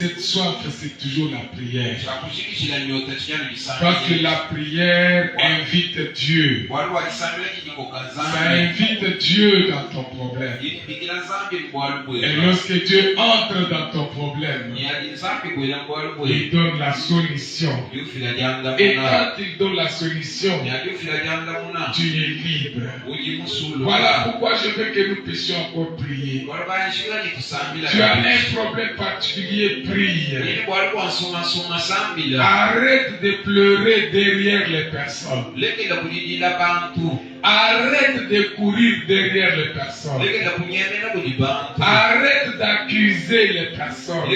Cette soif, c'est toujours la prière. Parce que la prière invite Dieu. Ça invite Dieu dans ton problème. Et lorsque Dieu entre dans ton problème, il donne la solution. Et quand il donne la solution, tu es libre. Voilà pourquoi je veux que nous puissions encore prier. Tu as un problème particulier, prie. Arrête de pleurer derrière les personnes. Arrête de courir derrière les personnes. Arrête d'accuser les personnes.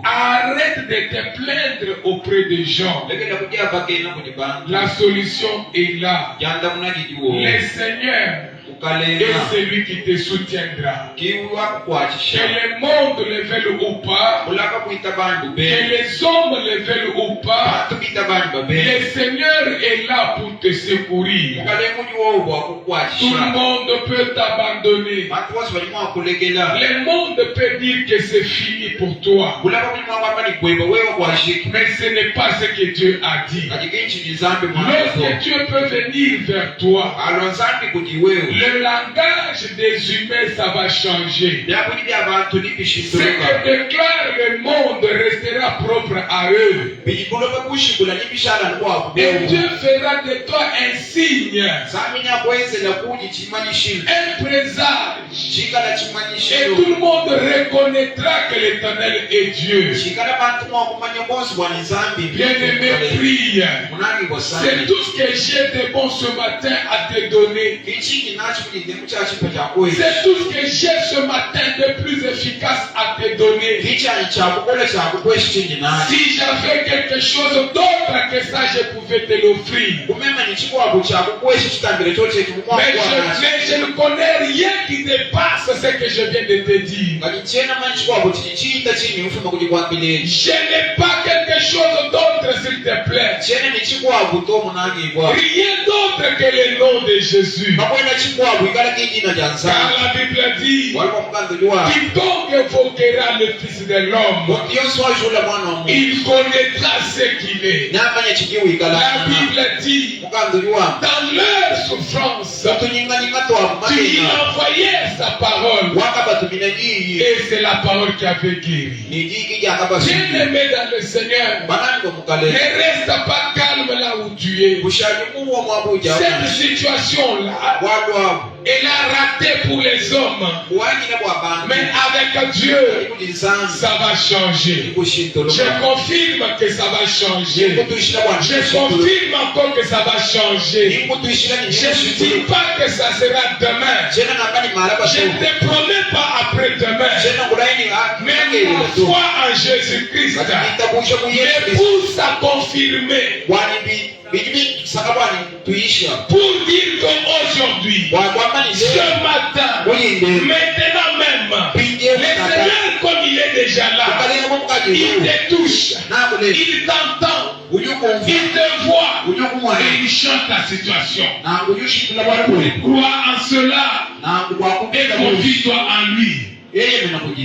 Arrête de te plaindre auprès des gens. La solution est là. Le Seigneur est celui qui te soutiendra. Que le monde le veuille ou pas, que les hommes le veuillent ou pas, le Seigneur est là pour te secourir. Tout le monde peut t'abandonner. Le monde peut dire que c'est fini pour toi. Mais ce n'est pas ce que Dieu a dit. Lorsque Dieu peut venir vers toi, le langage des humains, ça va changer. Ce que déclare le monde restera propre à eux. Et Dieu fera de toi un signe, un présage. Et tout le monde reconnaîtra que l'Éternel est Dieu. Bien-aimé, prie. C'est tout ce que j'ai de bon ce matin à te donner. C'est tout ce que j'ai ce matin de plus efficace à te donner. Si j'avais quelque chose d'autre que ça, je pouvais te l'offrir. Mais je ne connais rien qui dépasse ce que je viens de te dire. Je n'ai pas quelque chose d'autre, s'il te plaît. Rien d'autre que le nom de Jésus. Car la Bible dit, quiconque évoquera le Fils de l'homme, il connaîtra ce qu'il est. La Bible dit, dans leur souffrance, tu envoyais sa parole. Et c'est la parole qui avait guéri. Bien-aimé dans le Seigneur, ne reste pas calme là où tu es. Cette situation-là, elle a raté pour les hommes. Mais avec Dieu, ça va changer. Je confirme que ça va changer. Je confirme encore que ça va changer. Je ne dis pas que ça sera demain. Je ne te promets pas après-demain. Mais la foi en Jésus-Christ me pousse à confirmer. Pour dire qu'aujourd'hui, ce matin, maintenant même, le Seigneur, comme il est déjà là, il te touche, il t'entend, il te voit et il chante la situation. Crois en cela et confie-toi en lui.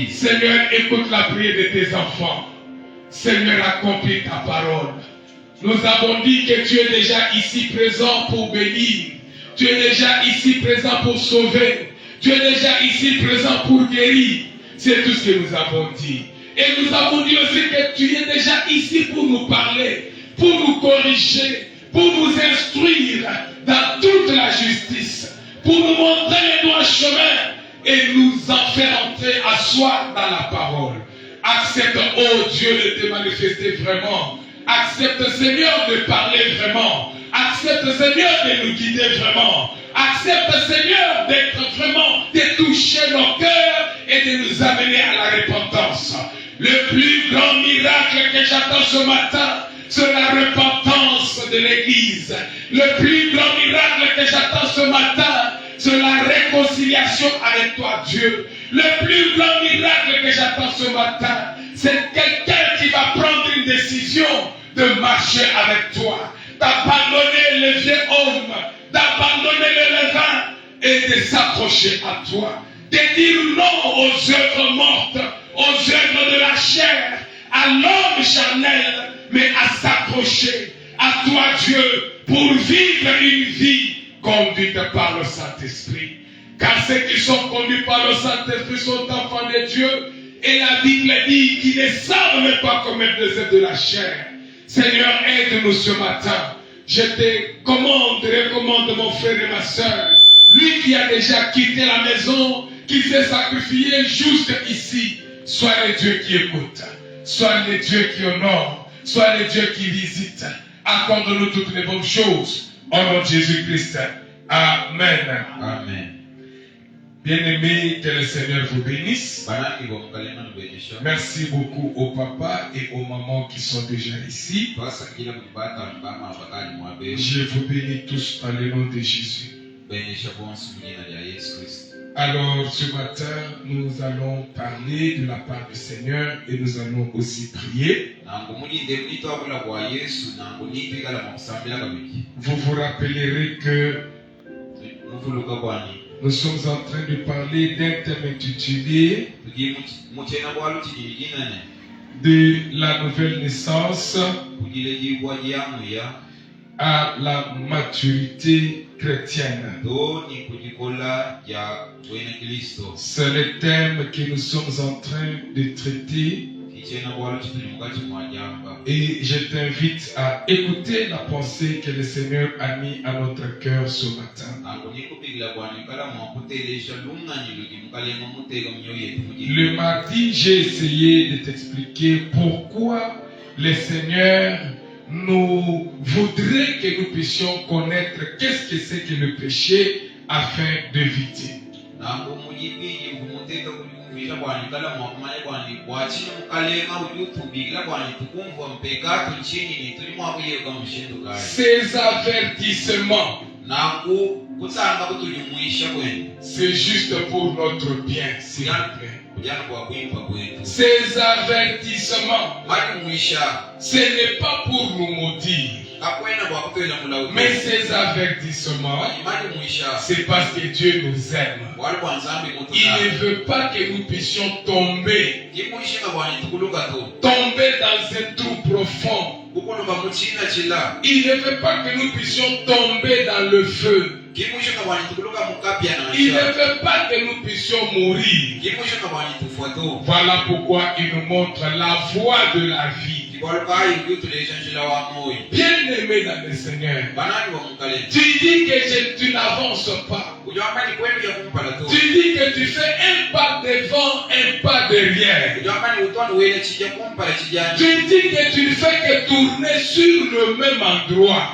Seigneur, écoute la prière de tes enfants. Seigneur, accomplis ta parole. Nous avons dit que tu es déjà ici présent pour bénir. Tu es déjà ici présent pour sauver. Tu es déjà ici présent pour guérir. C'est tout ce que nous avons dit. Et nous avons dit aussi que tu es déjà ici pour nous parler, pour nous corriger, pour nous instruire dans toute la justice, pour nous montrer les droits chemins et nous en faire entrer à soi dans la parole. Accepte, oh Dieu, de te manifester vraiment. Accepte, Seigneur, de parler vraiment. Accepte, Seigneur, de nous guider vraiment. Accepte, Seigneur, d'être vraiment, de toucher nos cœurs et de nous amener à la repentance. Le plus grand miracle que j'attends ce matin, c'est la repentance de l'Église. Le plus grand miracle que j'attends ce matin, c'est la réconciliation avec toi, Dieu. Le plus grand miracle que j'attends ce matin, c'est quelqu'un qui va prendre une décision de marcher avec toi, d'abandonner le vieux homme, d'abandonner le levain et de s'accrocher à toi, de dire non aux œuvres mortes, aux œuvres de la à l'homme charnel, mais à s'accrocher à toi, Dieu, pour vivre une vie conduite par le Saint-Esprit. Car ceux qui sont conduits par le Saint-Esprit sont enfants de Dieu. Et la Bible dit qu'ils ne savent même pas commettre les œuvres de la chair. Seigneur, aide-nous ce matin. Je te recommande mon frère et ma soeur. Lui qui a déjà quitté la maison, qui s'est sacrifié juste ici. Sois le Dieu qui écoute. Sois le Dieu qui honore. Sois le Dieu qui visite. Accorde-nous toutes les bonnes choses. Au nom de Jésus-Christ. Amen. Amen. Bien-aimés, que le Seigneur vous bénisse. Merci beaucoup aux papas et aux mamans qui sont déjà ici. Je vous bénis tous dans le nom de Jésus. Alors, ce matin, nous allons parler de la part du Seigneur et nous allons aussi prier. Vous vous rappellerez que nous sommes en train de parler d'un thème intitulé de la nouvelle naissance à la maturité chrétienne. C'est le thème que nous sommes en train de traiter. Et je t'invite à écouter la pensée que le Seigneur a mis à notre cœur ce matin. Le mardi, j'ai essayé de t'expliquer pourquoi le Seigneur nous voudrait que nous puissions connaître qu'est-ce que c'est que le péché afin d'éviter. Ces avertissements, c'est juste pour notre bien, s'il vous plaît. Ces avertissements, ce n'est pas pour nous maudire. Mais ces avertissements, c'est parce que Dieu nous aime. Il ne veut pas que nous puissions tomber dans un trou profond. Il ne veut pas que nous puissions tomber dans le feu. Il ne veut pas que nous puissions mourir. Voilà pourquoi il nous montre la voie de la vie. Bien-aimé dans le Seigneur, tu dis que tu n'avances pas. Tu dis que tu fais un pas devant, un pas derrière. Tu dis que tu ne fais que tourner sur le même endroit.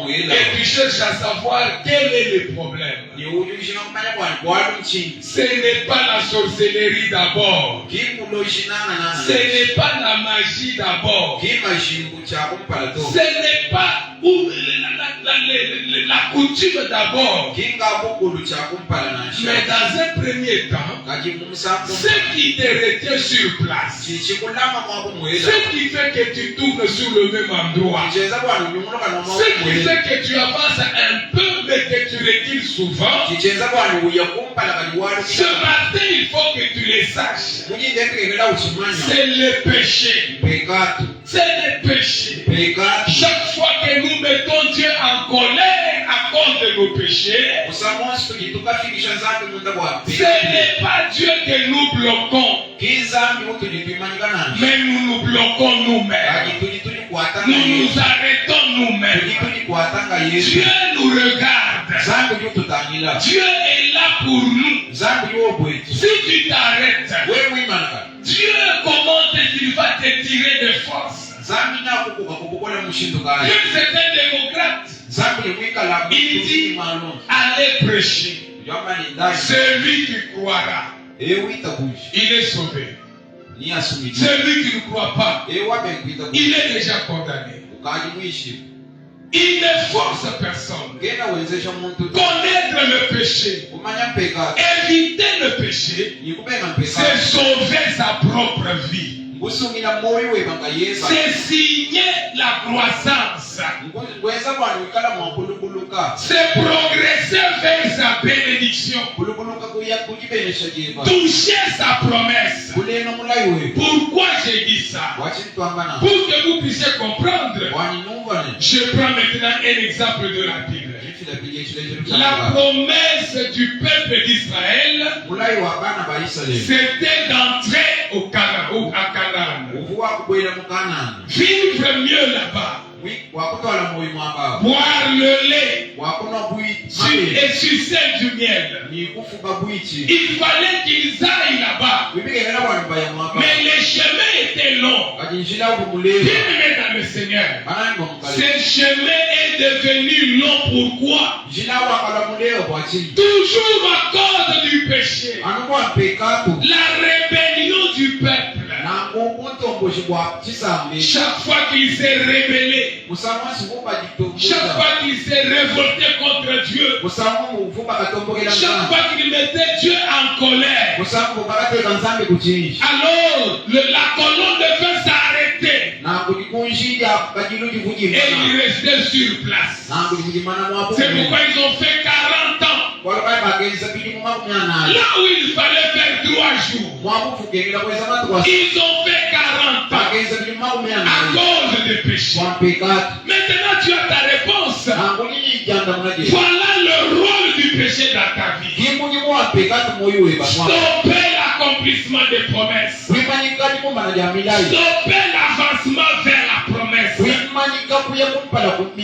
Et tu cherches à savoir quel est le problème. Ce n'est pas la sorcellerie d'abord. Ce n'est pas la magie d'abord. Ce n'est pas la coutume d'abord. Mais dans un premier temps, ce qui te retient sur place, ce qui fait que tu tournes sur le même endroit, ce qui fait que tu avances un peu mais que tu recules souvent, ce matin il faut que tu le saches. C'est le péché. C'est le péché. Chaque fois que nous mettons Dieu en colère à cause de nos péchés, ce n'est pas Dieu que nous bloquons, mais nous nous bloquons nous-mêmes. Nous nous arrêtons nous-mêmes. Dieu nous regarde. Dieu est là pour nous. Si tu t'arrêtes, Dieu, comment est-ce qu'il va te tirer de force? Dieu, c'est un démocrate. Il dit, allez prêcher. Celui qui croira, il est sauvé. Celui qui ne croit pas, il est déjà condamné. Il ne force personne. Connaître le péché, éviter le péché, c'est sauver sa propre vie. C'est signer la croissance. C'est progresser vers sa bénédiction. Toucher sa promesse. Pourquoi j'ai dit ça? Pour que vous puissiez comprendre. Je prends maintenant un exemple de la Bible. La promesse du peuple d'Israël, c'était d'entrer à Canaan. Vivre mieux là-bas. Boire le lait et sucer du miel. Il fallait qu'ils aillent là-bas. Mais les chemins étaient longs. Bien-aimés dans le Seigneur, ce chemin est devenu long. Pourquoi? Toujours à cause du péché. La rébellion du peuple. Chaque fois qu'il s'est rébellé, chaque fois qu'il s'est révolté contre Dieu, chaque fois qu'il mettait Dieu en colère, alors la colonne de feu s'arrêtait et il restait sur place. C'est pourquoi ils ont fait 40 ans. Là où il fallait faire 3 jours, ils ont fait 40 ans à cause des péchés. Maintenant tu as ta réponse. Voilà le rôle du péché dans ta vie. Stopper l'accomplissement des promesses. Stopper l'avancement vers la promesse.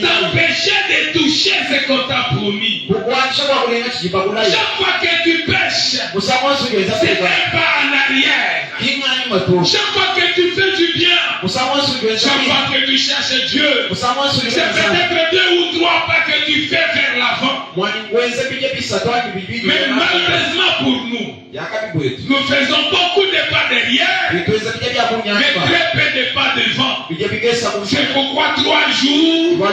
T'empêcher de toucher ce qu'on t'a promis. Chaque fois que tu pêches, c'est un pas en arrière. Chaque fois que tu fais du bien, chaque fois que tu cherches Dieu, c'est peut-être 2 ou 3 pas que tu fais vers l'avant. Mais malheureusement pour nous, nous faisons beaucoup de pas derrière, mais très peu de pas devant. C'est pourquoi 3 jours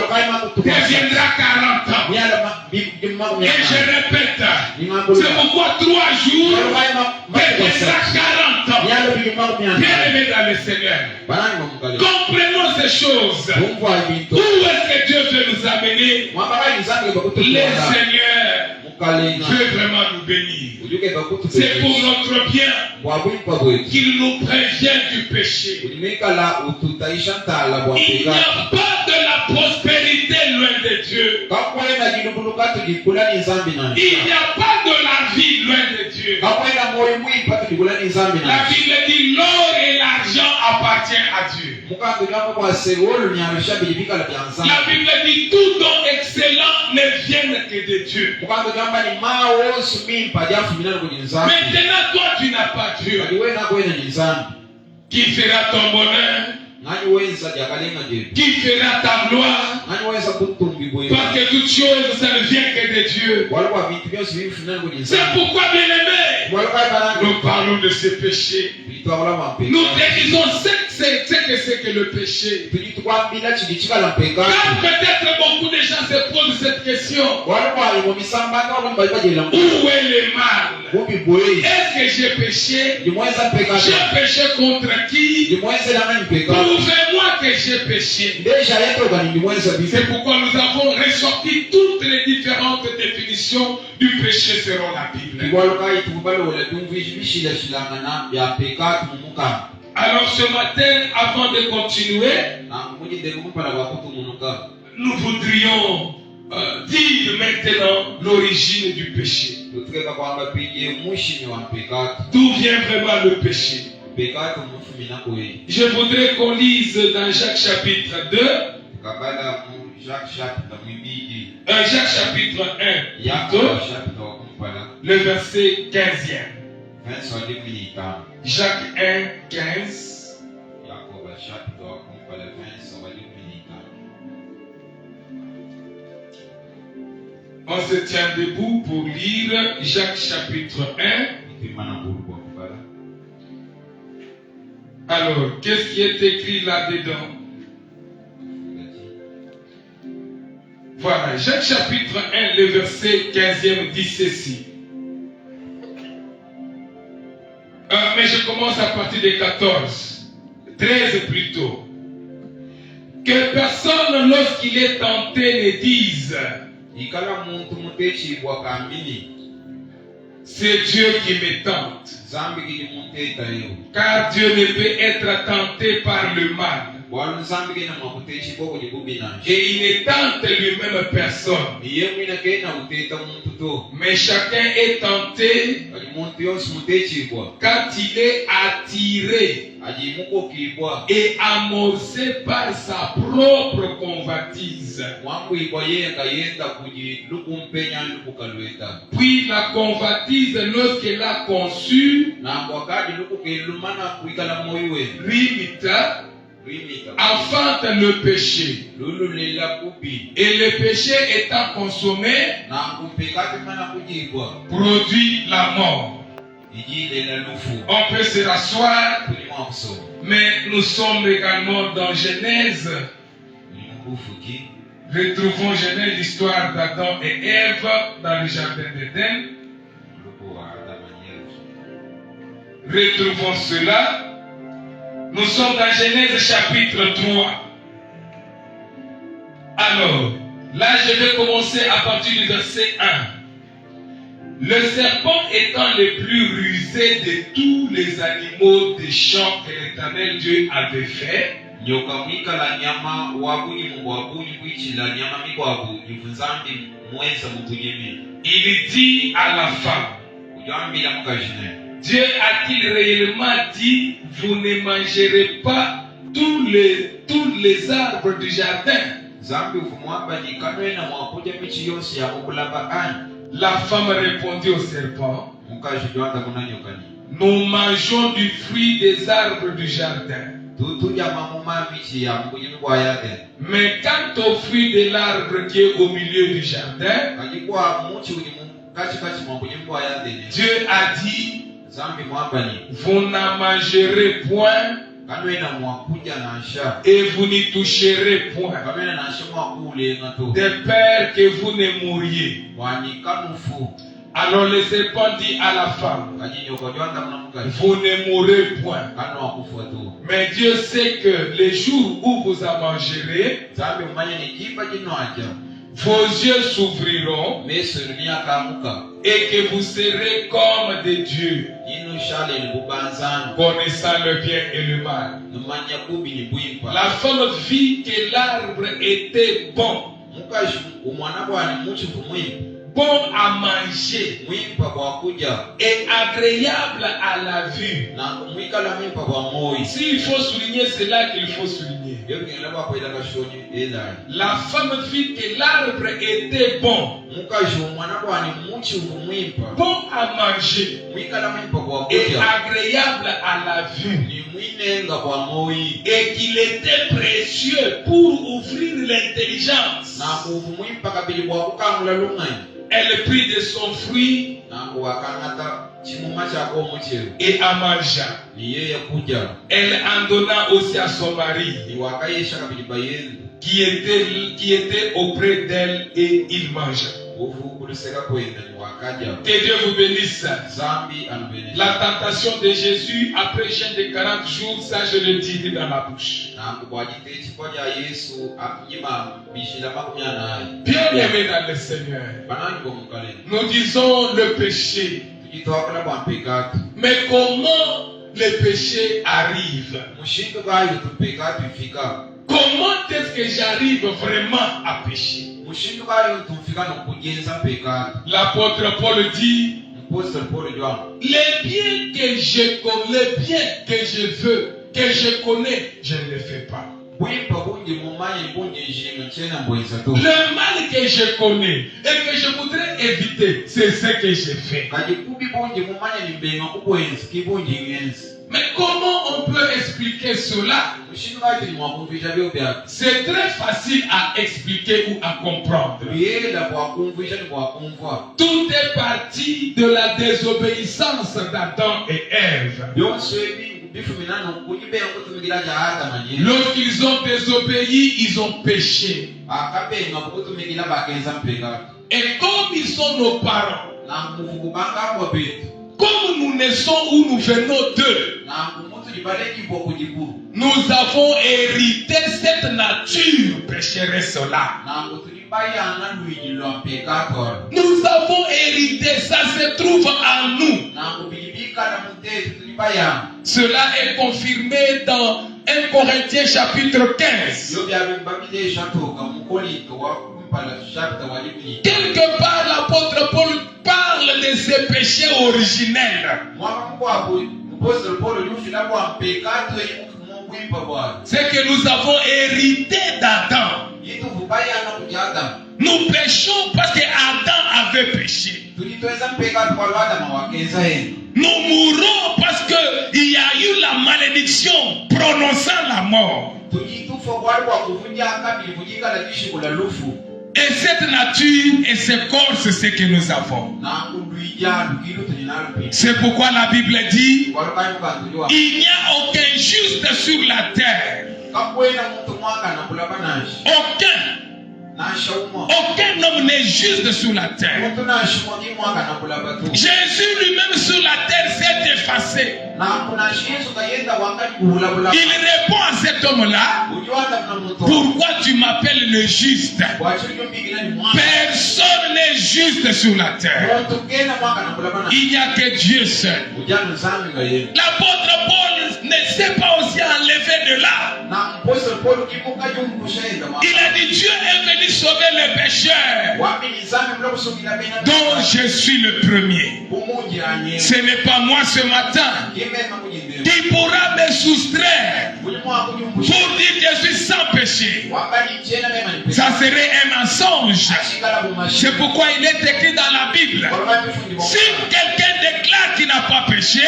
deviendra 40 ans. Et je répète, c'est pourquoi 3 jours deviendra 40 ans. Bien-aimés dans le Seigneur, comprenons ces choses. Où est-ce que Dieu veut nous amener? Les Seigneurs veut vraiment nous bénir. C'est pour notre bien qu'il nous prévient du péché. Il n'y a pas de la prospérité loin de Dieu. Il n'y a pas de la vie loin de Dieu. La Bible dit l'or et l'argent appartiennent à Dieu. La Bible dit tout don excellent ne vient que de Dieu. Maintenant toi tu n'as pas Dieu. Qui fera ton bonheur? Qui fera ta gloire? Parce que toute chose ça ne vient que de Dieu. C'est pourquoi, bien-aimés, nous parlons de ce péché. Nous te disons ce que le péché. Car peut-être beaucoup de gens se posent cette question. Où est le mal? Est-ce que j'ai péché? J'ai péché contre qui? Prouvez-moi que j'ai péché. C'est pourquoi nous avons ressorti toutes les différentes définitions du péché selon la Bible. Alors ce matin, avant de continuer, nous voudrions dire maintenant l'origine du péché. D'où vient vraiment le péché? Je voudrais qu'on lise dans Jacques chapitre 2. Jacques chapitre 1. Le verset 15e. Jacques 1, 15. On se tient debout pour lire Jacques chapitre 1. Alors, qu'est-ce qui est écrit là-dedans? Voilà, Jacques chapitre 1, le verset 15e dit ceci. Mais je commence à partir de 14. 13 plutôt. Que personne, lorsqu'il est tenté, ne dise c'est Dieu qui me tente. Car Dieu ne peut être tenté par le mal. Et il ne tente lui-même personne. Mais chacun est tenté quand il est attiré et amorcé par sa propre convoitise. Puis la convoitise, lorsqu'elle a conçu, enfante le péché. Et le péché étant consommé, produit la mort. On peut se rasseoir, mais nous sommes également dans Genèse. Retrouvons Genèse, l'histoire d'Adam et Ève dans le jardin d'Éden. Retrouvons cela. Nous sommes dans Genèse chapitre 3. Alors, là je vais commencer à partir du verset 1. Le serpent étant le plus rusé de tous les animaux des champs que l'Éternel Dieu avait fait, il dit à la femme, Dieu a-t-il réellement dit, vous ne mangerez pas tous les arbres du jardin? La femme répondit au serpent, nous mangeons du fruit des arbres du jardin. Mais quant au fruit de l'arbre qui est au milieu du jardin, Dieu a dit, vous n'en mangerez point et vous n'y toucherez point, de peur que vous ne mouriez. Alors le serpent dit à la femme, vous ne mourrez point. Mais Dieu sait que les jours où vous en mangerez, vos yeux s'ouvriront et que vous serez comme des dieux, connaissant le bien et le mal. La femme vit que l'arbre était bon, bon à manger et agréable à la vue. S'il faut souligner, c'est là qu'il faut souligner. La femme vit que l'arbre était bon, bon à manger et agréable à la vue, et qu'il était précieux pour ouvrir l'intelligence. Elle prit de son fruit et en mangea. Elle en donna aussi à son mari qui était auprès d'elle, et il mangea. Que Dieu vous bénisse. La tentation de Jésus après jeûne de 40 jours, ça je le dirai dans la bouche. Bien aimé dans le Seigneur, nous disons le péché. Mais comment le péché arrive? Comment est-ce que j'arrive vraiment à pécher? L'apôtre Paul dit, les biens que je connais, les biens que je veux, que je connais, je ne les fais pas. Le mal que je connais et que je voudrais éviter, c'est ce que je fais. Mais comment on peut expliquer cela? C'est très facile à expliquer ou à comprendre. Tout est parti de la désobéissance d'Adam et Ève. Lorsqu'ils ont désobéi, ils ont péché. Et comme ils sont nos parents, comme nous naissons ou nous venons d'eux, Nous avons hérité cette nature pécheresse-là. Nous avons hérité, ça se trouve en nous. Cela est confirmé dans 1 Corinthiens chapitre 15. Quelque part, l'apôtre Paul parle de ces péchés originels. C'est que nous avons hérité d'Adam. Nous péchons parce que Adam avait péché. Nous mourons parce qu'il y a eu la malédiction prononçant la mort. Et cette nature et ce corps, c'est ce que nous avons. C'est pourquoi la Bible dit, il n'y a aucun juste sur la terre. Aucun homme n'est juste sur la terre. Jésus lui-même sur la terre s'est effacé. Il répond à cet homme-là, pourquoi tu m'appelles le juste? Personne n'est juste sur la terre. Il n'y a que Dieu seul. L'apôtre Paul ne s'est pas aussi enlevé de là. Il a dit, Dieu est venu sauver les pécheurs, dont je suis le premier. Ce n'est pas moi ce matin qui pourra me soustraire pour dire que je suis sans péché. Ça serait un mensonge. C'est pourquoi il est écrit dans la Bible, si quelqu'un déclare qu'il n'a pas péché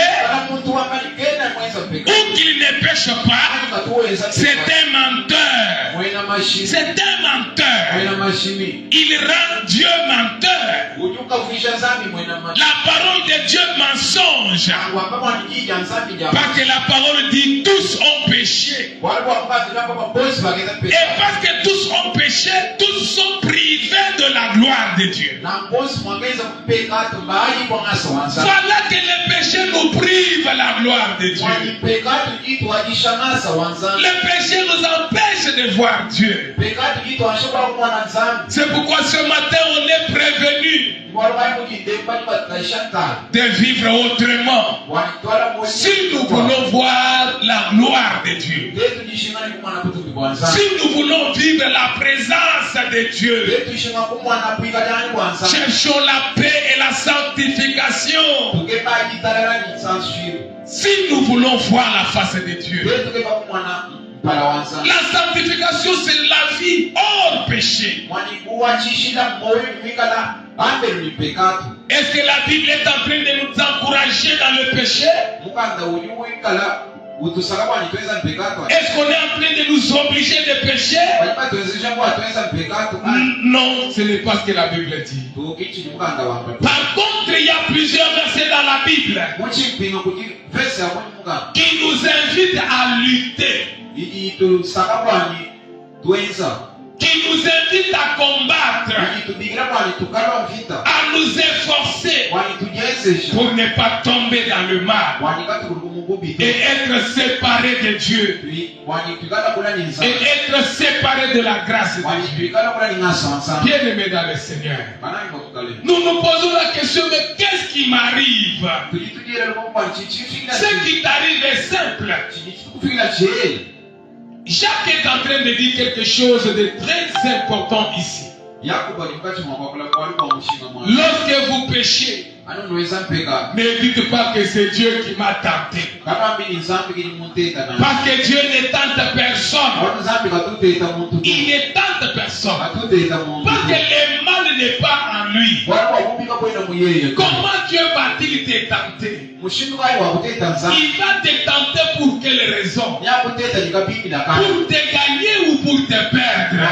ou qu'il ne pêche pas, c'est un menteur. C'est un menteur. Il rend Dieu menteur. La parole de Dieu mensonge. Parce que la parole dit tous ont péché. Et parce que tous ont péché, tous sont privés de la gloire de Dieu. Voilà que le péché nous prive la gloire de Dieu. Le péché nous empêche de voir Dieu. C'est pourquoi ce matin on est prévenu de vivre autrement. Si nous voulons voir la gloire de Dieu, si nous voulons vivre la présence de Dieu, cherchons la paix et la sanctification. Si nous voulons voir la face de Dieu, la sanctification, c'est la vie hors péché. Est-ce que la Bible est en train de nous encourager dans le péché? Est-ce qu'on est en train de nous obliger de pécher? Non, ce n'est pas ce que la Bible dit. Par contre, il y a plusieurs versets dans la Bible qui nous invitent à lutter, qui nous invite à combattre, à nous efforcer pour ne pas tomber dans le mal et être séparés de Dieu et être séparés de la grâce de Dieu. Bien-aimés dans le Seigneur, nous nous posons la question, mais qu'est-ce qui m'arrive? Ce qui t'arrive est simple. Jacques est en train de dire quelque chose de très important ici. Lorsque vous péchez, ne dites pas que c'est Dieu qui m'a tenté. Parce que Dieu ne tente personne. Il ne tente personne. Parce que le mal n'est pas en lui. Comment Dieu va-t-il te tenter? Il va te tenter pour quelle raison? Pour te gagner ou pour te perdre?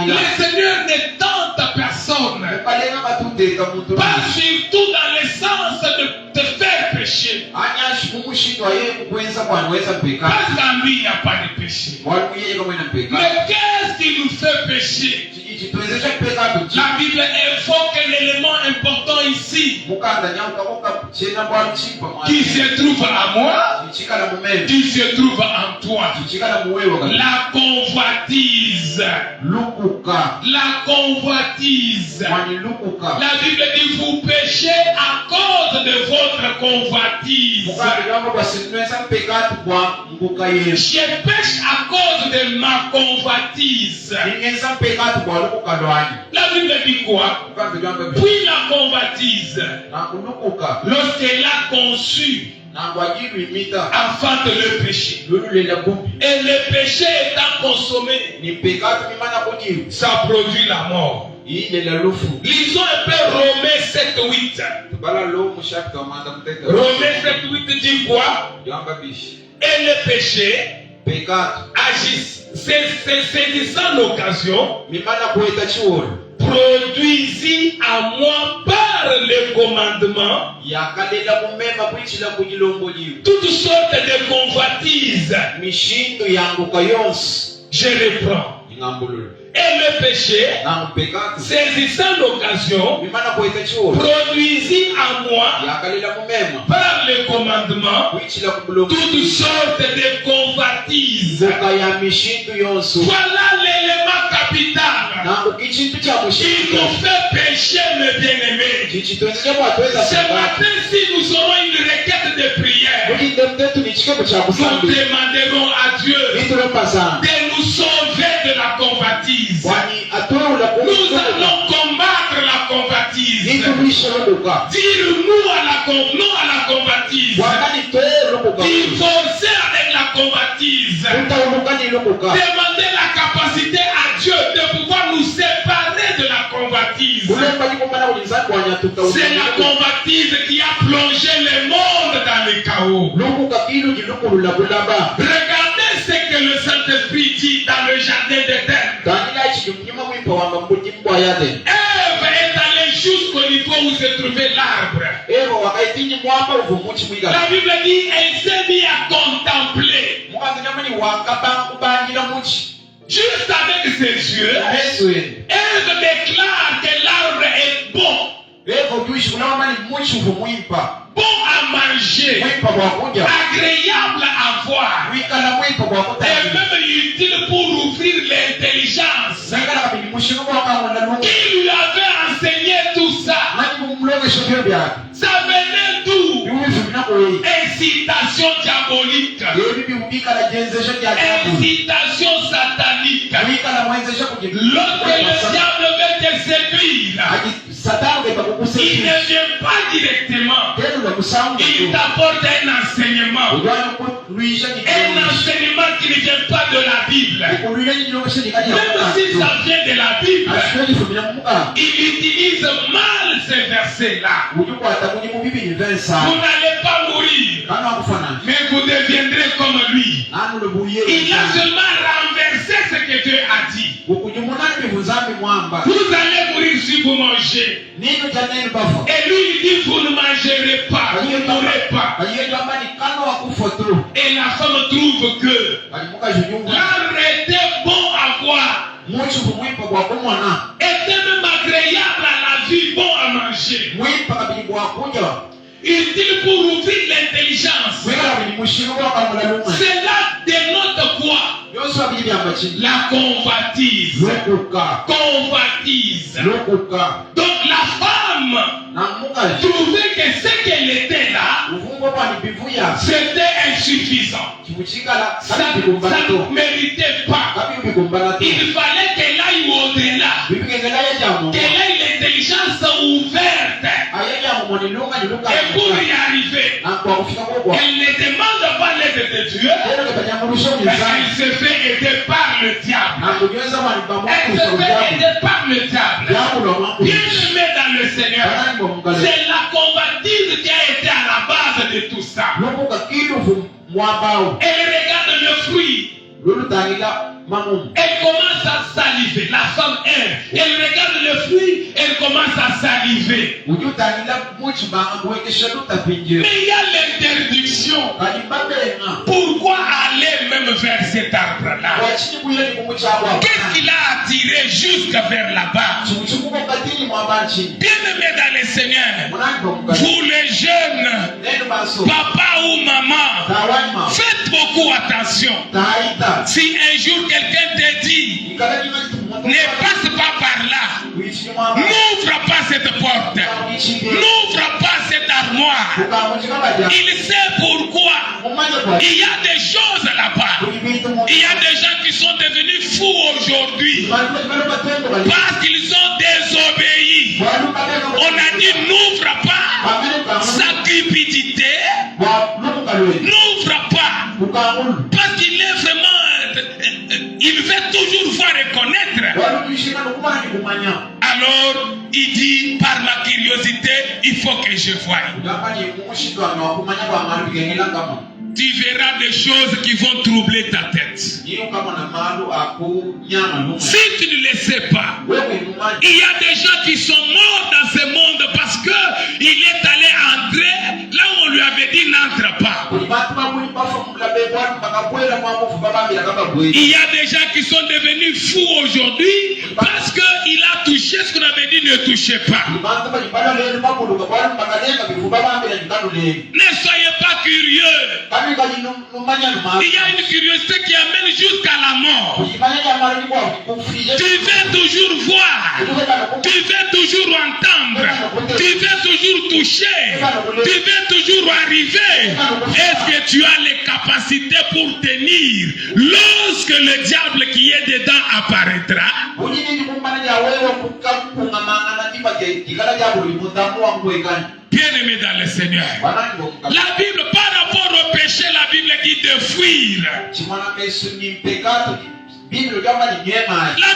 Le Seigneur ne tente personne. Pas surtout dans le sens de te faire pécher. Parce qu'en lui il n'y a pas de péché. Mais qu'est-ce qui nous fait pécher? La Bible évoque l'élément important ici qui se trouve à moi qui se trouve en toi. La convoitise. La convoitise. La Bible dit vous péchez à cause de votre convoitise. Je pêche à cause de ma convoitise. La Bible dit quoi? Puis la convoitise, lorsqu'elle a conçu afin de le pécher, et le péché étant consommé, ça produit la mort. Lisons un peu Romains 7:8. Romains 7:8 dit quoi? Et le péché saisissant l'occasion, produisit à moi par le commandement toutes sortes de convoitises. Je reprends. Et le péché, saisissant l'occasion, produisit à moi par le commandement toutes sortes de convoitises. Voilà l'élément capital. Il nous fait pécher, mes bien-aimés. Ce matin, si nous aurons une requête de prière, nous demanderons à Dieu de nous sauver de la convoitise. Nous allons combattre la convoitise. Dire non à la convoitise. Divorcer avec la convoitise. Demander la capacité à Dieu de pouvoir nous séparer de la convoitise. C'est la convoitise qui a plongé le monde dans le chaos. Regardez ce que le Saint-Esprit dit dans le jardin d'Éden. Ève est allée jusqu'au niveau où se trouvait l'arbre. La Bible dit elle s'est mise à contempler. Juste avec ses yeux, Ève déclare que l'arbre est bon. Bon à manger, agréable à voir, et même utile pour ouvrir l'intelligence. Qui lui avait enseigné tout ça? Ça venait d'où? Incitation diabolique, incitation satanique. Lorsque le diable veut te séduire, il ne vient pas directement. Il t'apporte un enseignement. Un enseignement qui ne vient pas de la Bible. Même si ça vient de la Bible, il utilise mal ces versets-là. Vous n'allez pas mourir, mais vous deviendrez comme lui. Il a seulement renversé ce que Dieu a dit. Vous allez mourir si vous mangez. Et lui il dit vous ne mangerez pas, vous ne mourrez pas. Et la femme trouve que l'arbre était bon à voir, était même agréable à la vue, bon à manger, utile pour ouvrir l'intelligence. Cela dénote quoi? La convoitise. Convoitise. Donc la femme trouvait que ce qu'elle était là, c'était insuffisant. Ça ne méritait pas. Il fallait qu'elle aille au-delà, qu'elle ait l'intelligence ouverte. Et pour y arriver, elle ne demande pas l'aide de Dieu, mais elle se fait aider par le diable. Elle se fait aider par le diable. Bien-aimé dans le Seigneur, c'est la convoitise qui a été à la base de tout ça. Elle regarde le fruit. Elle commence à saliver. La femme aime. Elle regarde le fruit, elle commence à saliver. Mais il y a l'interdiction. Pourquoi aller même vers cet arbre-là? Qu'est-ce qui l'a attiré jusqu'à vers là-bas? Bien-aimé dans le Seigneur, vous les jeunes, papa ou maman, Faites beaucoup attention. Si un jour quelqu'un te dit, ne passe pas par là, n'ouvre pas cette porte, n'ouvre pas cette armoire. Il sait pourquoi. Il y a des choses là-bas. Il y a des gens qui sont devenus fous aujourd'hui parce qu'ils ont désobéi. On a dit n'ouvre pas sa cupidité, n'ouvre pas parce qu'il est vraiment, il veut toujours voir reconnaître. Alors il dit par ma curiosité il faut que je voie. Tu verras des choses qui vont troubler ta tête. Si tu ne le sais pas, il y a des gens qui sont morts dans ce monde parce qu'il est allé entrer là où on lui avait dit n'entre pas. Il y a des gens qui sont devenus fous aujourd'hui parce qu'il a touché ce qu'on avait dit ne touchez pas. Ne soyez pas curieux. Il y a une curiosité qui amène jusqu'à la mort. Tu veux toujours voir, tu veux toujours entendre, tu veux toujours toucher, tu veux toujours arriver. Est-ce que tu as les capacités pour tenir lorsque le diable qui est dedans apparaîtra? Bien-aimé dans le Seigneur, la Bible par rapport au péché, la Bible dit de fuir. La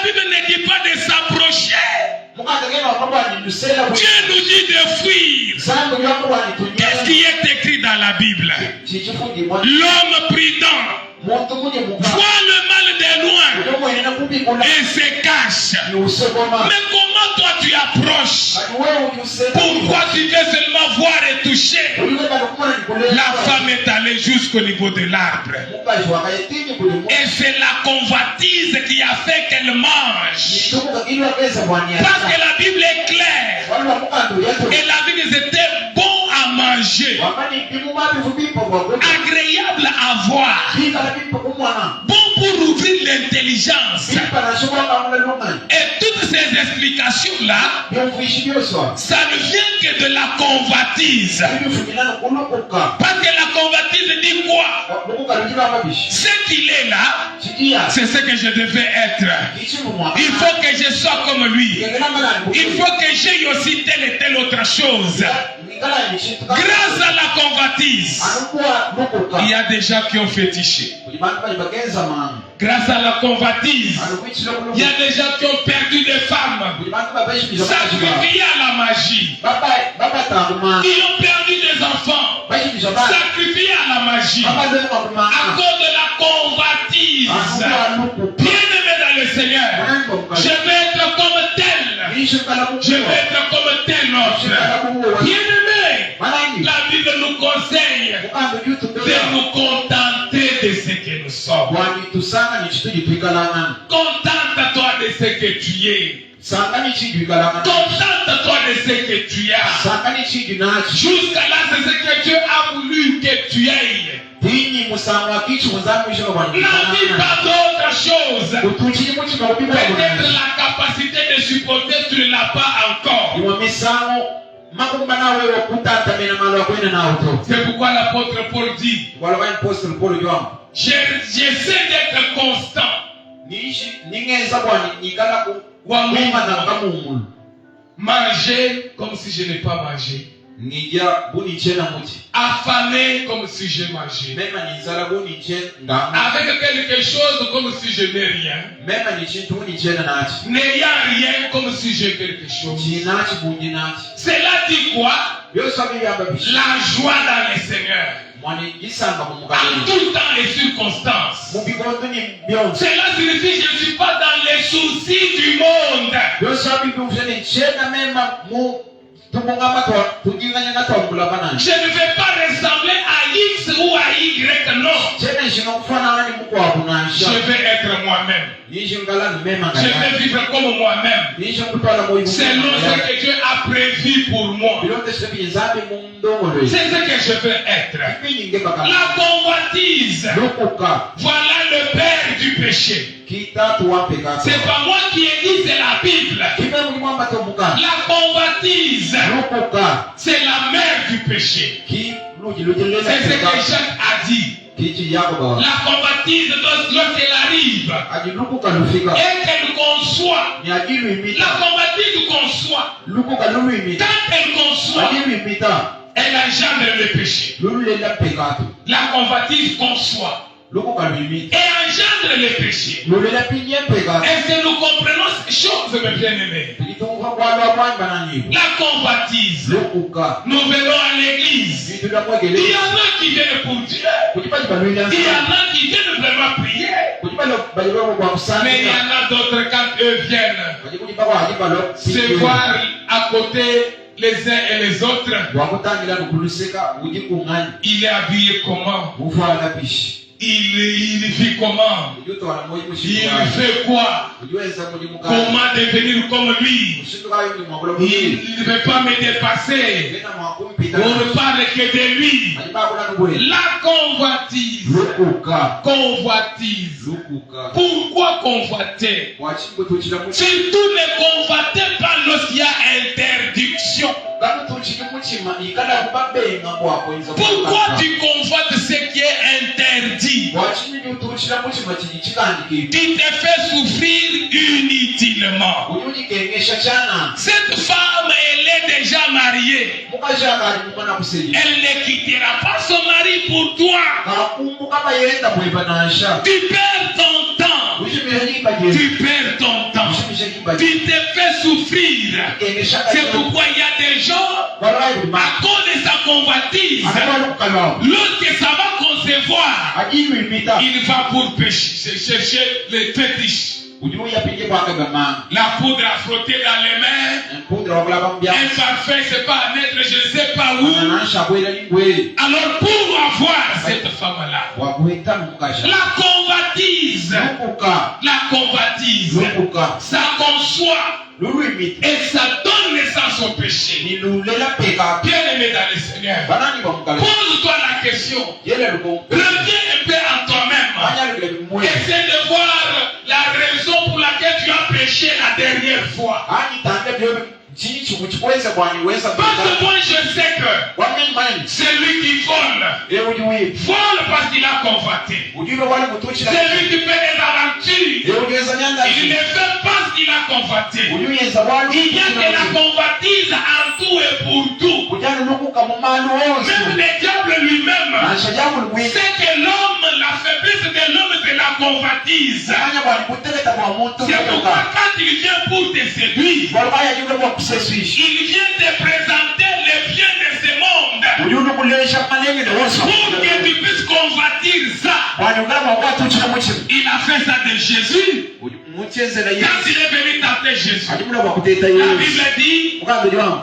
Bible ne dit pas de s'approcher. Dieu nous dit de fuir. Qu'est-ce qui est écrit dans la Bible? L'homme prudent voit le mal de loin et se cache. Mais comment toi tu approches? Pourquoi tu veux seulement voir et toucher? La femme est allée jusqu'au niveau de l'arbre. Et c'est la convoitise qui a fait qu'elle mange. Parce que la Bible est claire. Et la Bible c'était bon à manger, agréable à voir, bon pour ouvrir l'intelligence. Et toutes ces explications-là, ça ne vient que de la convoitise. Parce que la convoitise dit quoi? Ce qu'il est là, c'est ce que je devais être. Il faut que je sois comme lui. Il faut que j'aie aussi telle et telle autre chose. Grâce à la convoitise, il y a des gens qui ont fétiché. Grâce à la convoitise, il y a des gens qui ont perdu des femmes, sacrifiés à la magie. Ils ont perdu des enfants, sacrifiés à la magie, à cause de la convoitise. Bien-aimé dans le Seigneur, je vais être comme tel, je vais être comme tel autre. Bien-aimé, la Bible nous conseille de nous contenter de ce que nous sommes. Contente-toi de ce que tu es. Contente-toi de ce que tu as. Jusqu'à là, c'est ce que Dieu a voulu que tu aies. N'en dis pas d'autre chose. Peut-être la capacité de supporter, tu ne l'as pas encore. C'est pourquoi l'apôtre Paul dit, j'essaie d'être constant. Manger comme si je n'ai pas mangé. Affamé comme si j'ai mangé. Avec quelque chose comme si je n'ai rien. N'ayant rien comme si j'ai quelque chose. Cela dit quoi? La joie dans le Seigneur. À tout temps et circonstances. Cela signifie que je ne suis pas dans les soucis du monde. Je ne vais pas ressembler à X ou à Y, non. Je vais être moi-même. Je vais vivre comme moi-même. Selon ce que Dieu a prévu pour moi. C'est ce que je veux être. La convoitise. Voilà le père du péché. C'est pas moi qui ai dit, c'est la Bible. La convoitise, c'est la mère du péché. C'est ce que Jacques a dit. La convoitise, lorsqu'elle arrive et qu'elle conçoit, la convoitise conçoit. Quand elle conçoit, elle engendre le péché. La convoitise conçoit et engendre le péché. Est-ce que nous comprenons ces choses, mes bien-aimés? La convoitise, nous verrons à l'église. Il y en a qui viennent pour Dieu. Il y en a qui viennent vraiment prier. Mais il y en a d'autres, quand eux viennent se voir à côté les uns et les autres, il est habillé comment? Il vit comment? Il fait quoi? Comment devenir comme lui? Il ne veut pas me dépasser. On ne parle que de lui. La convoitise. Convoitise. Pourquoi convoiter? Surtout ne convoitez pas lorsqu'il y a interdiction. Pourquoi tu convoites ce qui est interdit? Tu te fais souffrir inutilement. Cette femme, elle est déjà mariée. Elle ne quittera pas son mari pour toi. Tu perds ton temps. Tu perds ton temps. Tu te fais souffrir. C'est pourquoi il y a des gens, à cause de sa convoitise, lorsque ça va concevoir, il va pour pécher, chercher les fétiches. La poudre à frotter dans les mains, un parfum, c'est pas à mettre je ne sais pas où. Alors pour avoir cette femme-là, la convoitise, ça conçoit et ça donne naissance au péché. Bien-aimé dans le Seigneur, pose-toi la question. Reviens un peu en toi-même. Essaie de voir la raison pour laquelle tu as péché la dernière fois. Parce que moi je sais que c'est lui qui vole parce qu'il a convoité. C'est lui qui fait des aventures. Il ne fait pas ce qu'il a convoité. Il y a que la convoitise en tout et pour tout. Même le diable lui-même sait que l'homme, la faiblesse de l'homme, c'est la convoitise. C'est pourquoi quand il vient pour te séduire, il vient te présenter les biens de ce monde pour que tu puisses convoitir ça. Il a fait ça de Jésus. Quand il est venu tenter Jésus, la Bible dit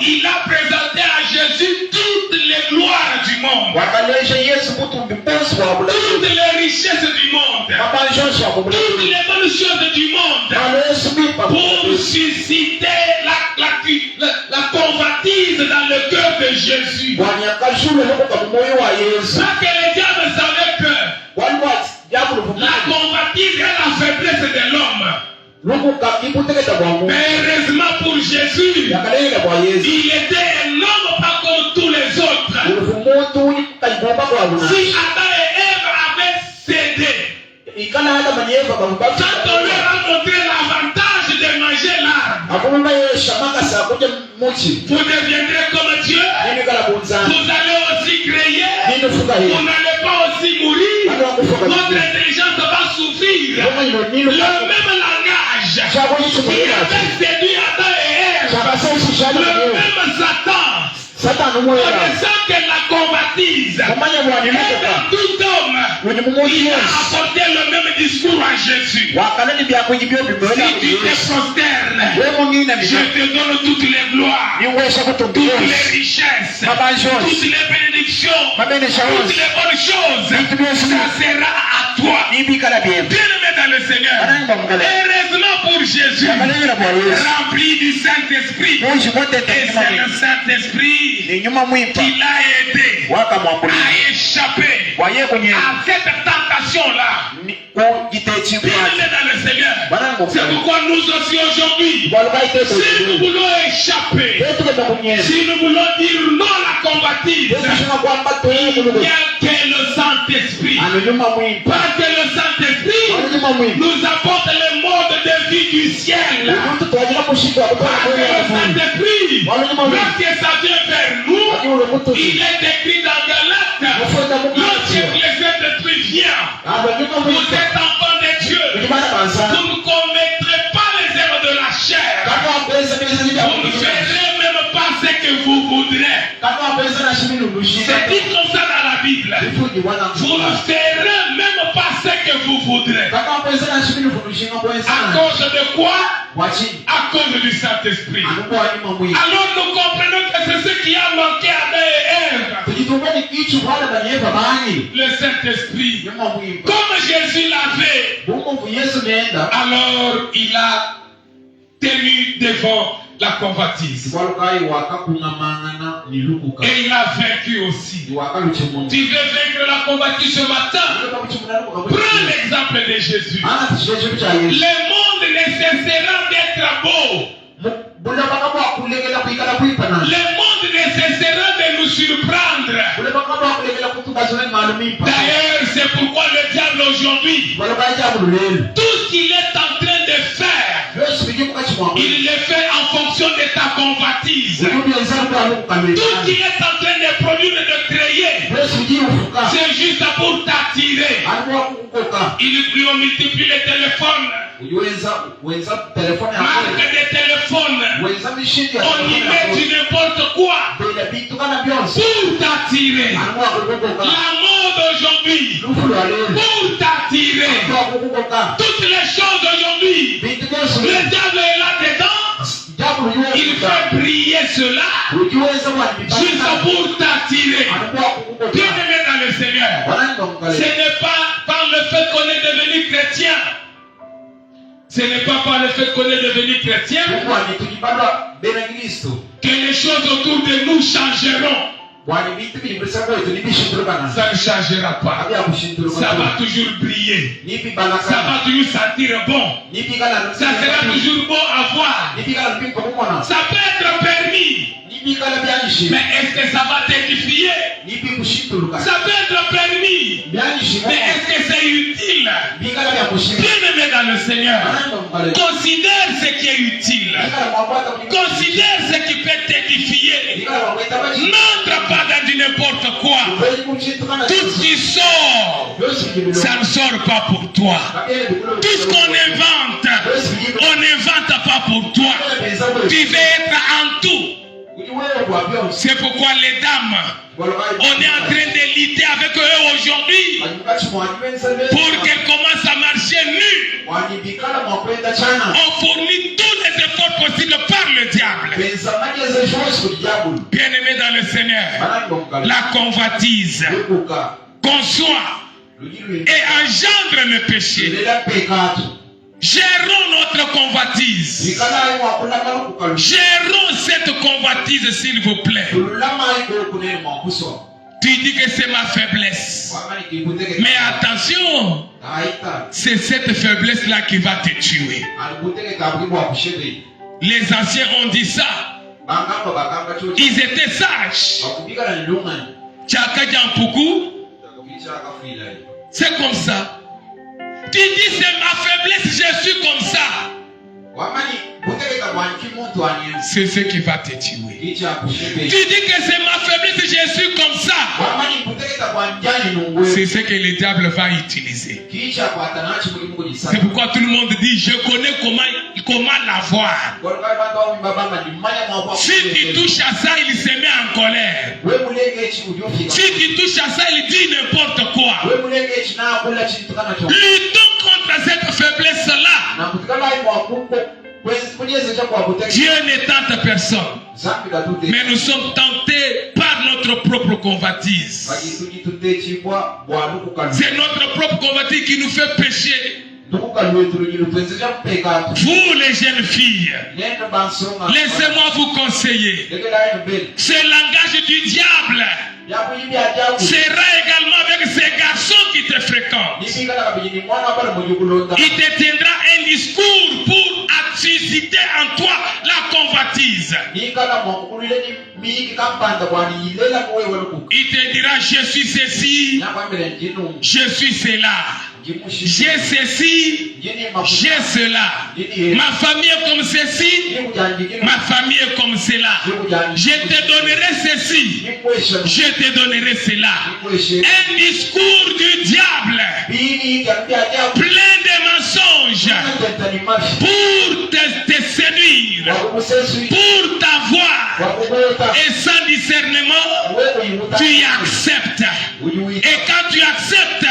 il a présenté à Jésus toutes les gloires du monde, toutes les richesses du monde, toutes les bonnes choses du monde, pour susciter la convoitise dans le cœur de Jésus. Ça que le diable savait que la convoitise est la faiblesse de l'homme. Mais heureusement pour Jésus, il était un homme pas comme tous les autres. Si Adam et Ève avaient cédé, quand on leur a montré l'avantage de manger l'arbre, vous deviendrez comme Dieu, vous allez aussi créer, vous n'allez pas aussi mourir, votre intelligence va souffrir. Le même langage qui avait séduit Adam et Ève, le même Satan Connaissant que la convoitise est dans tout homme, il a apporté le même discours à Jésus. Si tu te prosternes, je te donne toutes les gloires, toutes les richesses, toutes les bénédictions, toutes les bonnes choses. Ça sera à toi. Bien-aimé dans le Seigneur. Heureusement pour Jésus, rempli du Saint-Esprit. Et c'est le Saint-Esprit qui l'a aidé à échapper à cette tentation-là. Bien-aimé dans le Seigneur. C'est pourquoi nous aussi aujourd'hui, si nous voulons échapper, si nous voulons dire non à la convoitise, il n'y a que le Saint-Esprit. Parce que le Saint-Esprit nous apporte le mode de vie du ciel. Parce que le Saint-Esprit, lorsque ça vient vers nous, il est écrit dans Galates, lorsque le Saint-Esprit vient, vous êtes enfants de Dieu, vous ne commettrez pas les erreurs de la chair. Vous ne ferez même pas ce que vous voudrez. C'est dit comme ça dans la Bible. Vous ne ferez même pas ce que vous voudrez. À cause de quoi? À cause du Saint-Esprit. Alors nous comprenons que c'est ce qui a manqué à Adam et Ève. Le Saint-Esprit. Comme Jésus l'avait, alors il a tenu devant la convoitise. Et il a vaincu aussi. Tu veux vaincre la convoitise ce matin? Prends l'exemple de Jésus. Le monde ne cessera d'être beau. Le monde ne cessera de nous surprendre. D'ailleurs, c'est pourquoi le diable aujourd'hui, tout ce qu'il est en train de faire, il le fait en fonction de ta convoitise. Tout ce qu'il est en train de produire et de créer, c'est juste pour t'attirer. Il lui multiplie les téléphones. Marque des téléphones. On y met du n'importe quoi pour t'attirer. La mode aujourd'hui pour t'attirer. Toutes les choses aujourd'hui, le diable est là-dedans. Il fait briller cela juste pour t'attirer. Bien-aimé dans le Seigneur, ce n'est pas par le fait qu'on est devenu chrétien. Ce n'est pas par le fait qu'on est devenu chrétien que les choses autour de nous changeront. Ça ne changera pas. Ça va toujours briller. Ça va toujours sentir bon. Ça sera toujours beau à voir. Ça peut être permis. Mais est-ce que ça va t'édifier? Ça peut être permis. Mais est-ce que c'est utile? Bien-aimé dans le Seigneur, considère ce qui est utile. Considère ce qui peut t'édifier. N'entre pas dans du n'importe quoi. Tout ce qui sort, ça ne sort pas pour toi. Tout ce qu'on invente, on n'invente pas pour toi. Tu veux être en tout. C'est pourquoi les dames, on est en train de lutter avec eux aujourd'hui pour qu'elles commencent à marcher nues. On fournit tous les efforts possibles par le diable. Bien-aimé dans le Seigneur, la convoitise conçoit et engendre le péché. Gérons notre convoitise. Gérons cette convoitise, s'il vous plaît. Tu dis que c'est ma faiblesse. Mais attention, c'est cette faiblesse-là qui va te tuer. Les anciens ont dit ça. Ils étaient sages. C'est comme ça. Tu dis c'est ma faiblesse, je suis comme ça. C'est ce qui va te tuer. Tu dis que c'est ma faiblesse, je suis comme ça. C'est ce que le diable va utiliser. C'est pourquoi tout le monde dit je connais comment l'avoir. Si tu touches à ça, il se met en colère. Si tu touches à ça, il dit n'importe quoi. Luttons contre cette faiblesse-là. Dieu ne tente personne. Mais nous sommes tentés par notre propre convoitise. C'est notre propre convoitise qui nous fait pécher. Vous les jeunes filles, laissez-moi vous conseiller. Ce langage du diable sera également avec ces garçons qui te fréquentent. Il te tiendra un discours pour susciter en toi la convoitise. Il te dira je suis ceci, je suis cela. J'ai ceci, j'ai cela. Ma famille est comme ceci, ma famille est comme cela. Je te donnerai ceci, je te donnerai cela. Un discours du diable, plein de mensonges, pour te séduire, pour t'avoir. Et sans discernement, tu y acceptes. Et quand tu acceptes,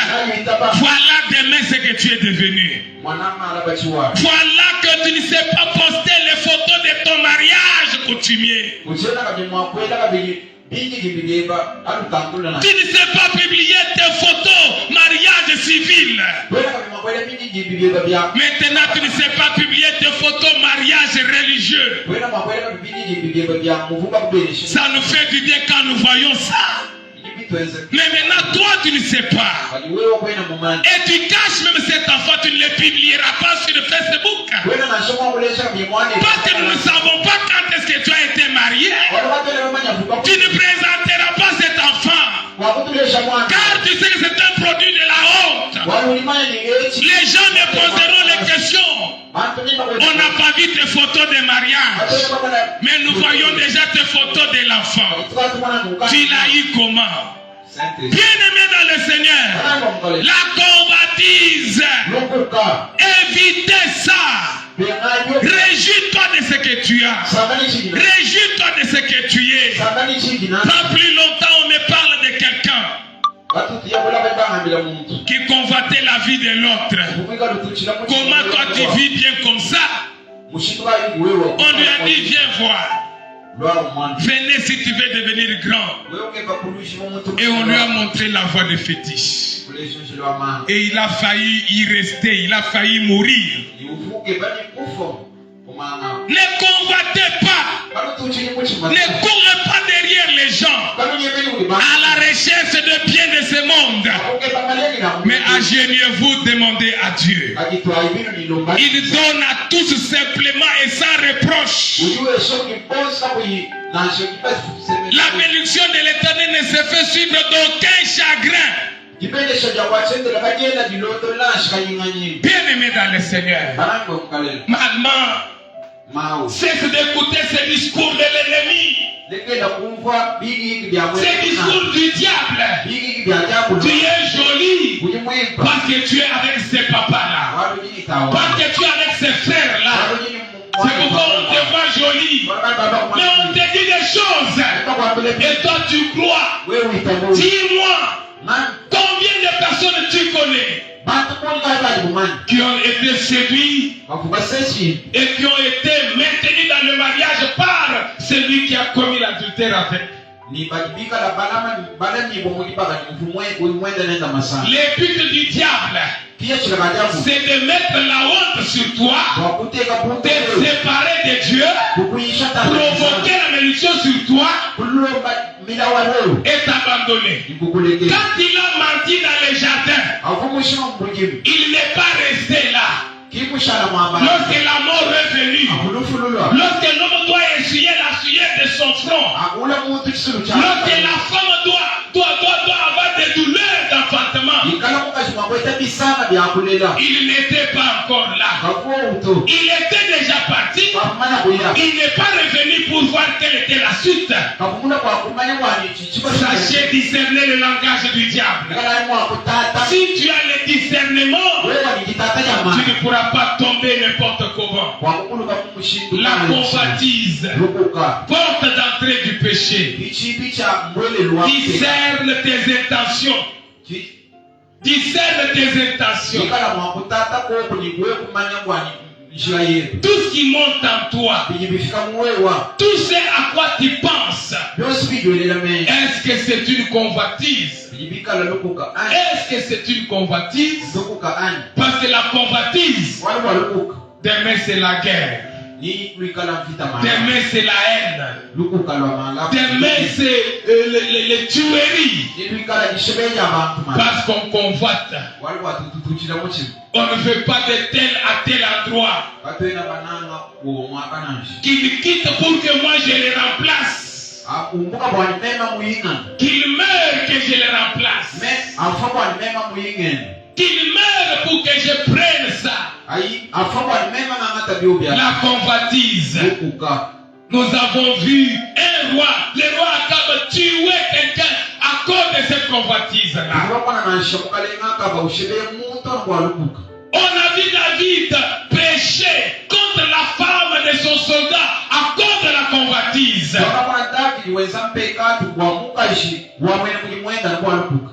voilà demain ce que tu es devenu. Voilà que tu ne sais pas poster les photos de ton mariage coutumier. Tu ne sais pas publier tes photos mariage civil. Maintenant tu ne sais pas publier tes photos mariage religieux. Ça nous fait du bien quand nous voyons ça. Mais maintenant, toi, tu ne sais pas. Et tu caches même cet enfant, tu ne le publieras pas sur Facebook. Parce que nous ne savons pas quand est-ce que tu as été marié. Tu ne présenteras pas cet enfant. Car tu sais que c'est un produit de la honte. Les gens me poseront les questions. On n'a pas vu tes photos de mariage. Mais nous voyons déjà tes photos de l'enfant. Tu l'as eu comment? Bien-aimé dans le Seigneur, la convoitise, évitez ça. Réjouis-toi de ce que tu as. Réjouis-toi de ce que tu es. Pas plus longtemps, on me parle de quelqu'un qui convoitait la vie de l'autre. Comment toi tu vis bien comme ça? On lui a dit viens voir. Venez si tu veux devenir grand. Et on lui a montré la voie de fétiche. Et il a failli y rester, il a failli mourir. Ne convoitez pas. Ne courez pas derrière les gens à la recherche de biens de ce monde. Mais agenouillez-vous, demandez à Dieu. Il donne à tous simplement et sans reproche. La bénédiction de l'Éternel ne se fait suivre d'aucun chagrin. Bien-aimé dans le Seigneur, maman, cesse d'écouter ce discours de l'ennemi. Ce discours du diable. Tu es joli parce que tu es avec ces papas-là. Parce que tu es avec ces frères-là. C'est pourquoi on te voit joli. Mais on te dit des choses. Et toi tu crois. Dis-moi, combien de personnes tu connais qui ont été séduits et qui ont été maintenus dans le mariage par celui qui a commis l'adultère avec. Le but du diable, c'est de mettre la honte sur toi, te séparer de Dieu, provoquer la malédiction sur toi et t'abandonner. Quand il a menti dans les jardins, il n'est pas resté là. Lorsque la mort est venue, lorsque l'homme doit essuyer la sueur de son front, lorsque la femme doit avoir des douleurs d'enfantement, il n'était pas encore là. Il était déjà parti. Il n'est pas revenu pour voir quelle était la suite. Sachez discerner le langage du diable. Si tu as le discernement, tu ne pourras pas tomber n'importe comment. La convoitise, porte d'entrée du péché. Discerne tes intentions. Discerne tes intentions. Tout ce qui monte en toi, tout ce à quoi tu penses, est-ce que c'est une convoitise? Est-ce que c'est une convoitise? Parce que la convoitise, demain c'est la guerre. Demain c'est la haine. Demain c'est les tueries. Parce qu'on convoite. On ne veut pas de tel à tel endroit. Qu'il quitte pour que moi je le remplace. Qu'il meure que je le remplace. Qu'il meure pour que je prenne ça. La convoitise. Nous avons vu un roi. Le roi Akab tuer quelqu'un à cause de cette convoitise-là. On a vu David prêcher contre la femme de son soldat à cause de la convoitise.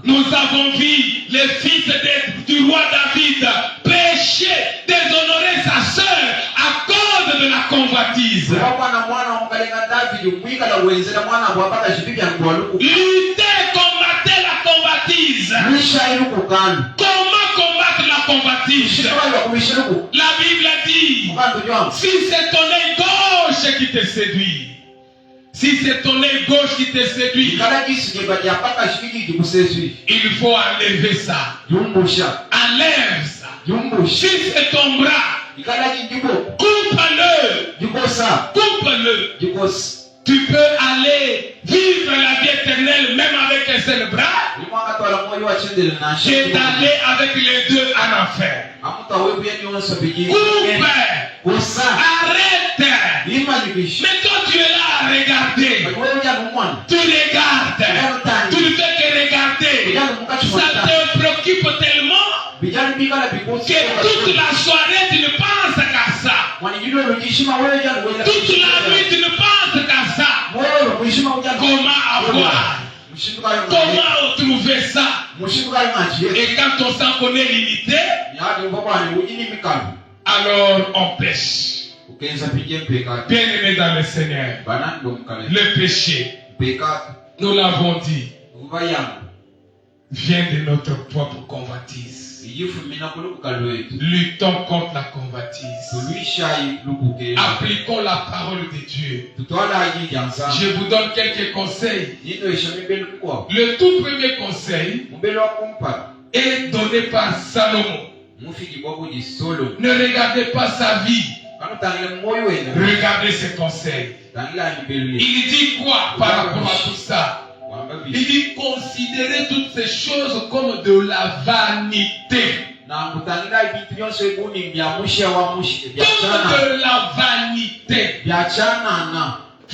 Nous avons vu les fils du roi David prêcher, déshonorer sa sœur à cause de la convoitise. Lutter, combattre la convoitise. Comment combattre la convoitise? La Bible dit, si c'est ton œil gauche qui te séduit, si c'est ton œil gauche qui te séduit, il faut enlever ça. Enlève ça. Si c'est ton bras, coupe-le. Coupe-le. Tu peux aller vivre la vie éternelle même avec un seul bras, et d'aller avec les deux en enfer. Coupe. Arrête. Mais toi tu es là à regarder. Tu regardes. Tu ne fais que regarder. Ça te préoccupe tellement que toute la soirée tu ne penses qu'à ça. Toute la nuit tu ne penses qu'à ça. Comment avoir? Comment trouver ça? Et quand on sent qu'on est limité, alors on pêche. Bien-aimé dans le Seigneur, le péché, nous l'avons dit, vient de notre propre convoitise. Luttons contre la convoitise. Appliquons la parole de Dieu. Je vous donne quelques conseils. Le tout premier conseil est donné par Salomon. Ne regardez pas sa vie. Regardez ses conseils. Il dit quoi par rapport à tout ça? Il dit considérez toutes ces choses comme de la vanité. Comme de la vanité.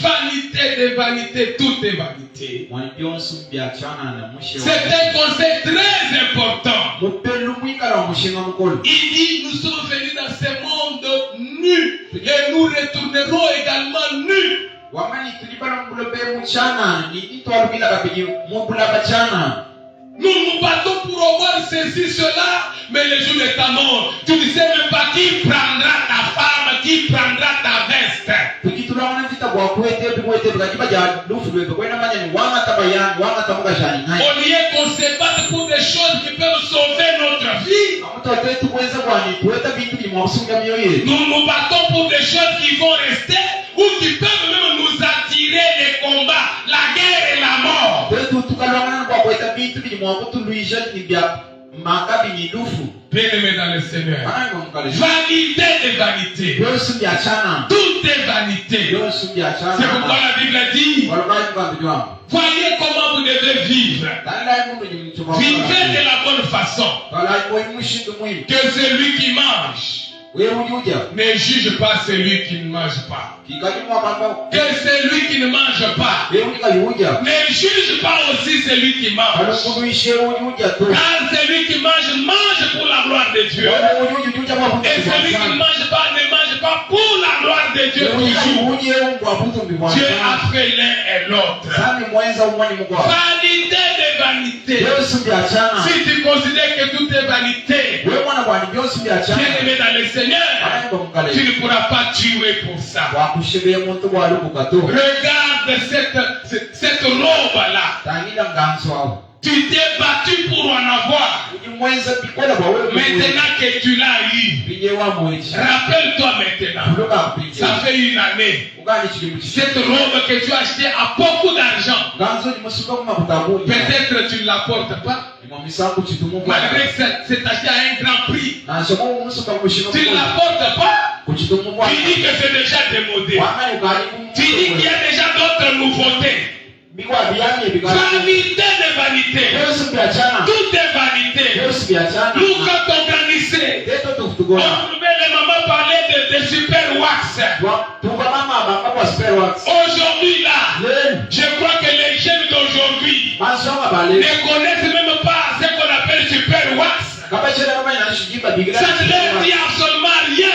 Vanité de vanité, tout est vanité. C'est un conseil très important. Il dit nous sommes venus dans ce monde nus et nous retournerons également nus. Nous nous battons pour avoir ceci, cela, mais le jour de ta mort, tu ne sais même pas qui prendra ta femme, qui prendra ta veste. On y est qu'on se batte pour des choses qui peuvent sauver notre vie. Nous nous battons pour des choses qui vont rester ou qui peuvent même nous attirer les combats, la guerre et la mort. Bien-aimé dans le Seigneur, vanité et vanité. Tout est vanité. C'est pourquoi la Bible dit, voyez comment vous devez vivre. Vivez de la bonne façon. Que celui qui mange ne juge pas celui qui ne mange pas. Que celui qui ne mange pas ne juge pas aussi celui qui mange. Car celui qui mange, mange pour la gloire de Dieu. Et celui qui ne mange pas pour regard de Dieu toujours. Dieu a fait l'un et l'autre. Vanité de vanité. Si tu considères que tout est vanité, bien-aimé dans le Seigneur, tu ne pourras pas tuer pour ça. Regarde cette robe-là. Tu t'es battu pour en avoir. Maintenant que tu l'as eu, rappelle-toi maintenant. Ça fait une année. Cette robe que tu as achetée à beaucoup d'argent. Peut-être tu ne la portes pas. Malgré que c'est acheté à un grand prix. Tu ne la portes pas. Tu dis que c'est déjà démodé. Tu dis qu'il y a déjà d'autres nouveautés. Vanité de vanité. Tout est vanité. Nous, quand on grandissait, on pouvait les mamans parler de super wax. Aujourd'hui, là, je crois que les jeunes d'aujourd'hui ne connaissent même pas ce qu'on appelle super wax. Ça ne leur dit absolument rien.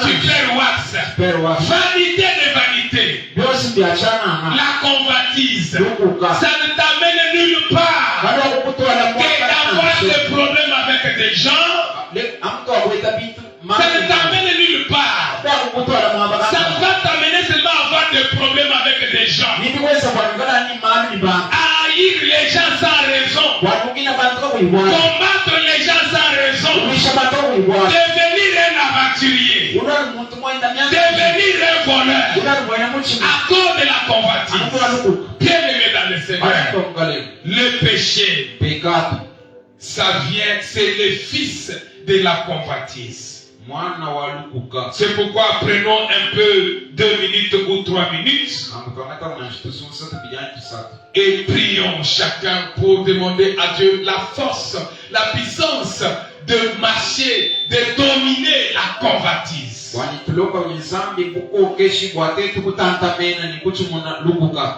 Super wax. Vanité de vanité. La convoitise. Ça ne t'amène nulle part. Que d'avoir des problèmes avec des gens. Ça ne t'amène nulle part. Ça va t'amener seulement à avoir des problèmes avec des gens. Haïr les gens sans raison. Combattre les gens sans raison. Devenir un aventurier. Devenir un voleur. À cause de la convoitise. Bien-aimé dans le Seigneur. Le péché. Ça vient, c'est le fils de la convoitise. C'est pourquoi prenons un peu 2 minutes ou 3 minutes et prions chacun pour demander à Dieu la force, la puissance de marcher, de dominer la convoitise.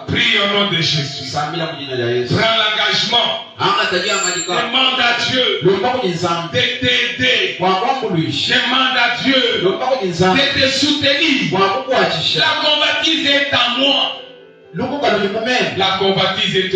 Prie au nom de Jésus. Prends l'engagement. Demande à Dieu de t'aider. Demande à Dieu de te soutenir. La convoitise est à moi. La convoitise est